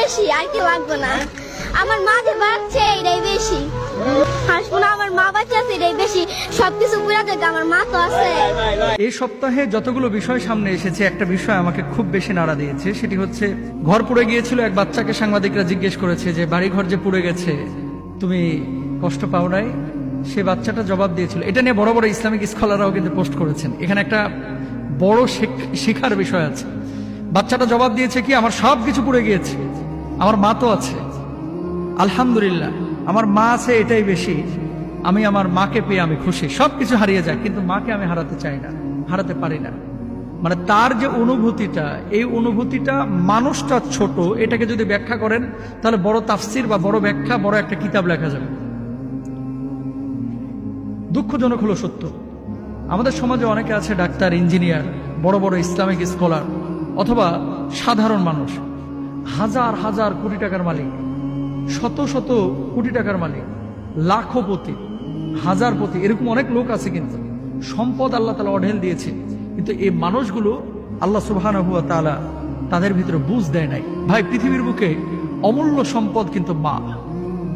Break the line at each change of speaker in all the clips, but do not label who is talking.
বেশি, আর কি লাগবে না। আমার মা যে বাঁচছে এটাই বেশি, হাসবো না আমার মা বাচ্চা আছে এটাই বেশি। সবকিছু পুরা থেকে আমার মা তো আছে।
এই সপ্তাহে যতগুলো বিষয় সামনে এসেছে, একটা বিষয় আমাকে খুব বেশি নাড়া দিয়েছে, সেটি হচ্ছে ঘর পুড়ে গিয়েছিল। এক বাচ্চাকে সাংবাদিকরা জিজ্ঞেস করেছে যে বাড়ি ঘর যে পুড়ে গেছে তুমি কষ্ট পাও নাই? সে বাচ্চাটা জবাব দিয়েছিল, এটা নিয়ে বড় বড় ইসলামিক স্কলাররাও কিন্তু পোস্ট করেছেন। এখানে একটা বড় শিখার বিষয় আছে। বাচ্চাটা জবাব দিয়েছে কি, আমার সব কিছু পুড়ে গিয়েছে, আমার মা তো আছে, আলহামদুলিল্লাহ আমার মা আছে, এটাই বেশি। আমি আমার মাকে পেয়ে আমি খুশি। সবকিছু হারিয়ে যায় কিন্তু মাকে আমি হারাতে চাই না, হারাতে পারি না। মানে তার যে অনুভূতিটা, এই অনুভূতিটা মানুষটা ছোট, এটাকে যদি ব্যাখ্যা করেন তাহলে বড় তাফসির বা বড় ব্যাখ্যা, বড় একটা কিতাব লেখা যাবে। দুঃখজনক হলো সত্য, আমাদের সমাজে অনেকে আছে ডাক্তার, ইঞ্জিনিয়ার, বড় বড় ইসলামিক স্কলার, অথবা সাধারণ মানুষ, হাজার হাজার কোটি টাকার মালিক, শত শত কোটি টাকার মালিক, লাখপতি, হাজারপতি, এরকম অনেক লোক আছে। কিন্তু সম্পদ আল্লাহ তাআলা অঢেল দিয়েছে, কিন্তু এই মানুষগুলো আল্লাহ সুবহানাহু ওয়া তাআলা তাদের ভিতরে বুঝ দেয় নাই। ভাই, পৃথিবীর বুকে অমূল্য সম্পদ কিন্তু মা,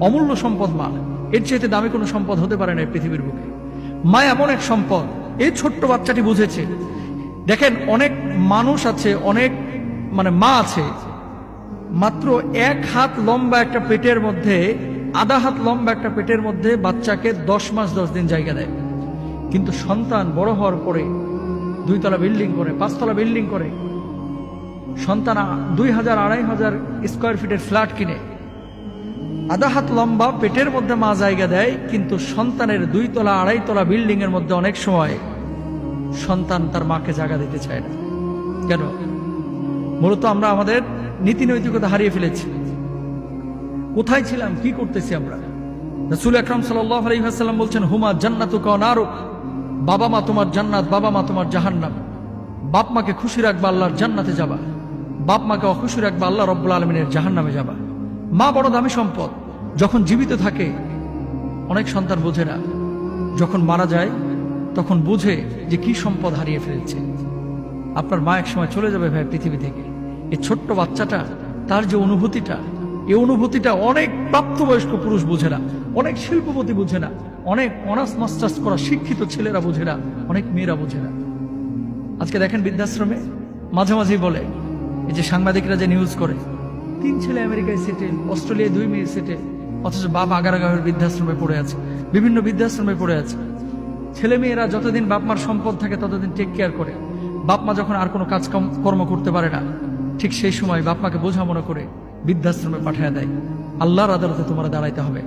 অমূল্য সম্পদ মা। এর চাইতে দামি কোনো সম্পদ হতে পারে না এই পৃথিবীর বুকে। মা এমন এক সম্পদ, এই ছোট্ট বাচ্চাটি বুঝেছে। দেখেন, অনেক মানুষ আছে, অনেক মা আছে, মাত্র 1 হাত লম্বা একটা পেটের মধ্যে, আধা হাত লম্বা একটা পেটের মধ্যে বাচ্চাকে 10 মাস 10 দিন জায়গা দেয়। কিন্তু সন্তান বড় হওয়ার পরে 2 তলা বিল্ডিং করে, 5 তলা বিল্ডিং করে, সন্তান 2000-2500 স্কোয়ার ফিটের ফ্ল্যাট কিনে, আধা হাত লম্বা পেটের মধ্যে মা জায়গা দেয়, কিন্তু সন্তানের 2 তলা 2.5 তলা বিল্ডিং এর মধ্যে অনেক সময় সন্তান তার মাকে জায়গা দিতে চায় না। কেন? মূলত আমরা আমাদের নীতি নৈতিকতা হারিয়ে ফেলেছি। কোথায় ছিলাম, কি করতেছি আমরা? রাসূল আকরাম সাল্লাল্লাহু আলাইহি ওয়াসাল্লাম বলছেন, হুমা জান্নাতুকা ওয়া নারুক, বাবা মা তোমার জান্নাত, বাবা মা তোমার জাহান্নাম। বাপ মাকে খুশি রাখবা, আল্লাহর জান্নাতে যাবা। বাপ মাকে অখুশি রাখবা, আল্লাহ রব্বুল আলামিনের জাহান্নামে যাবা। মা বড় দামি সম্পদ। যখন জীবিত থাকে অনেক সন্তান বোঝে না, যখন মারা যায় তখন বুঝে যে কি সম্পদ হারিয়ে ফেলছে। আপনার মা এক সময় চলে যাবে ভাই পৃথিবী থেকে। এই ছোট্ট বাচ্চাটা, তার যে অনুভূতিটা, এই অনুভূতিটা অনেক প্রাপ্তবয়স্ক পুরুষ বুঝে না, অনেক শিল্পপতি বুঝে না, অনেক অনার্স মাস্টার্স করা শিক্ষিত ছেলেরা বুঝে না, অনেক মেয়েরা বুঝে না। আজকে দেখেন বৃদ্ধাশ্রমে মাঝে মাঝেই বলে, এই যে সাংবাদিকরা যে নিউজ করে, 3 ছেলে আমেরিকায় সেটেল, অস্ট্রেলিয়ায় 2 মেয়ে সেটেল, অথচ বাপ আগারগাঁওয়ের বৃদ্ধাশ্রমে পড়ে আছে, বিভিন্ন বৃদ্ধাশ্রমে পড়ে আছে। ছেলে মেয়েরা যতদিন বাপ মার সম্পদ থাকে ততদিন টেক কেয়ার করে। বাপ মা যখন আর কোনো কাজ কর্ম করতে পারে না, ঠিক সেই সময় বাপ মাকে বোঝা মনে করে বৃদ্ধাশ্রমে পাঠিয়ে দেয়। আল্লাহর আদালতে তোমার দাঁড়াইতে হবে।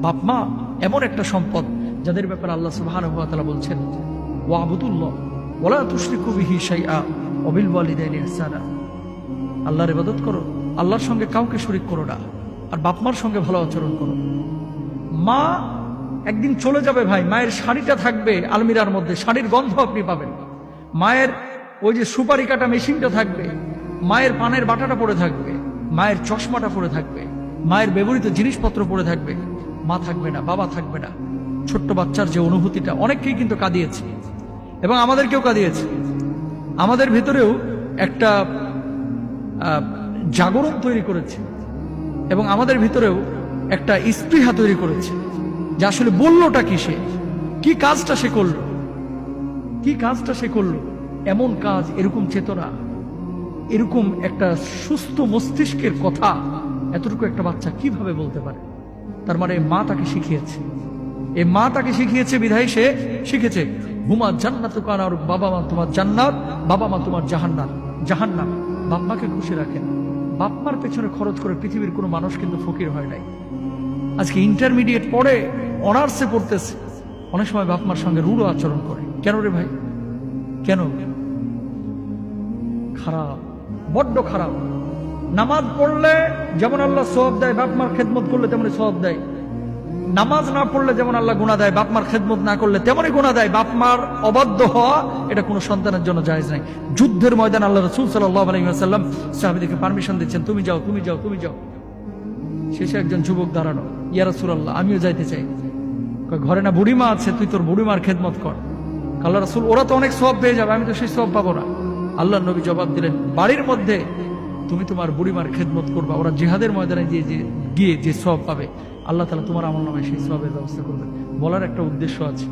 বাপ মা এমন একটা সম্পদ, যাদের ব্যাপারে আল্লাহ সুবহানাহু ওয়া তাআলা বলছেন, ওয়াবুদুল্লাহ ওয়ালা তুশরিকু বিহি শাইআ ওয়া বিল ওয়ালিদাইনি ইহসানা। আল্লাহর ইবাদত করো, আল্লাহর সঙ্গে কাউকে শরীক করো না, আর বাপ মার সঙ্গে ভালো আচরণ করো। মা একদিন চলে যাবে ভাই, মায়ের শাড়িটা থাকবে আলমিরার মধ্যে, শাড়ির গন্ধ আপনি পাবেন। মায়ের ওই যে সুপারি কাটা মেশিনটা থাকবে, মায়ের পানের বাটাটা পড়ে থাকবে, মায়ের চশমাটা পড়ে থাকবে, মায়ের ব্যবহৃত জিনিসপত্র পড়ে থাকবে। মা থাকবে না, বাবা থাকবে না। ছোট্ট বাচ্চার যে অনুভূতিটা অনেককেই কিন্তু কাঁদিয়েছে, এবং আমাদেরকেও কাঁদিয়েছে। আমাদের ভেতরেও একটা জাগরণ তৈরি করেছে, এবং আমাদের ভিতরেও একটা স্পৃহা তৈরি করেছে যে আসলে বললোটা কি, সে কি কাজটা সে করলো, কি কাজটা সে করলো। এমন কাজ, এরকম চেতনা, এরকম একটা সুস্থ মস্তিষ্কের কথা এতটুকু একটা বাচ্চা কিভাবে বলতে পারে? তার মানে মা তাকে শিখিয়েছে, এই মা তাকে শিখিয়েছে, বিধায় সে শিখেছে হুমা জান্নাতুকা ওয়া নারুক, বাবা মা তোমার জান্নাত, বাবা মা তোমার জাহান্নাম। জাহান্নাম। বাপ মাকে খুশি রাখেন। বাপ মার পেছনে খরচ করে পৃথিবীর কোনো মানুষ কিন্তু ফকির হয় নাই। আজকে ইন্টারমিডিয়েট পড়ে, অনার্সে পড়তেছে, অনেক সময় বাপ মার সঙ্গে রূঢ় আচরণ করে। কেন রে ভাই, কেন? খারাপ, বড্ড খারাপ। নামাজ পড়লে যেমন আল্লাহ সওয়াব দেয়, বাপ মার খেদমত করলে তেমনি সওয়াব দেয়। নামাজ না পড়লে যেমন আল্লাহ গুনাহ দেয়, বাপ মার খেদমত না করলে তেমনই গুনাহ দেয়। বাপ মার অবাধ্য হওয়া এটা কোনো সন্তানের জন্য জায়েজ নাই। যুদ্ধের ময়দানে আল্লাহ রাসূল সাল্লাল্লাহু আলাইহি ওয়াসাল্লাম সাহাবীদেরকে পারমিশন দিচ্ছেন, তুমি যাও, তুমি যাও, তুমি যাও। শেষে একজন যুবক দাঁড়ানো, ইয়া রাসূলুল্লাহ আমিও যাইতে চাই। ঘরে না বুড়িমা আছে, তুই তোর বুড়িমার খেদমত কর। আল্লাহ রাসূল, ওরা তো অনেক সওয়াব পেয়ে যাবে, আমি তো সেই সওয়াব পাবো না। আল্লাহ নবী জবাব দিলেন, বাড়ির মধ্যে তুমি তোমার বুড়িমার খেদমত করবা, ওরা জিহাদের ময়দানে গিয়ে যে সওয়াব পাবে, আল্লাহ তাআলা তোমার আমলনামায় সেই সওয়াবের ব্যবস্থা করবেন। বলার একটা উদ্দেশ্য আছে,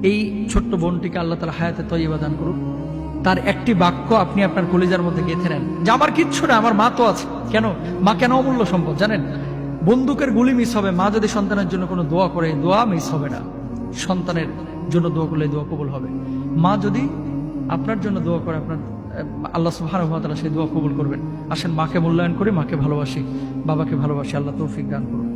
এই ছোট্ট বোনটিকে আল্লাহ তাআলা হায়াতে তয়্যিবা দান করুক। তার একটি বাক্য আপনি আপনার কলিজার মধ্যে গেঁথে নেন যে আমার কিচ্ছু না, আমার মা তো আছে। কেন মা কেন অমূল্য সম্পদ জানেন? বন্দুকের গুলি মিস হবে, মা যদি সন্তানের জন্য কোনো দোয়া করে, দোয়া মিস হবে না। সন্তানের জন্য দোয়া করলে দোয়া কবুল হবে। মা যদি আপনার জন্য দোয়া করে, আপনার আল্লাহ সুবহানাহু ওয়া তাআলা সেই দোয়া কবুল করবেন। আসেন মাকে মূল্যায়ন করি, মাকে ভালোবাসি, বাবাকে ভালোবাসি। আল্লাহ তৌফিক দান করুন।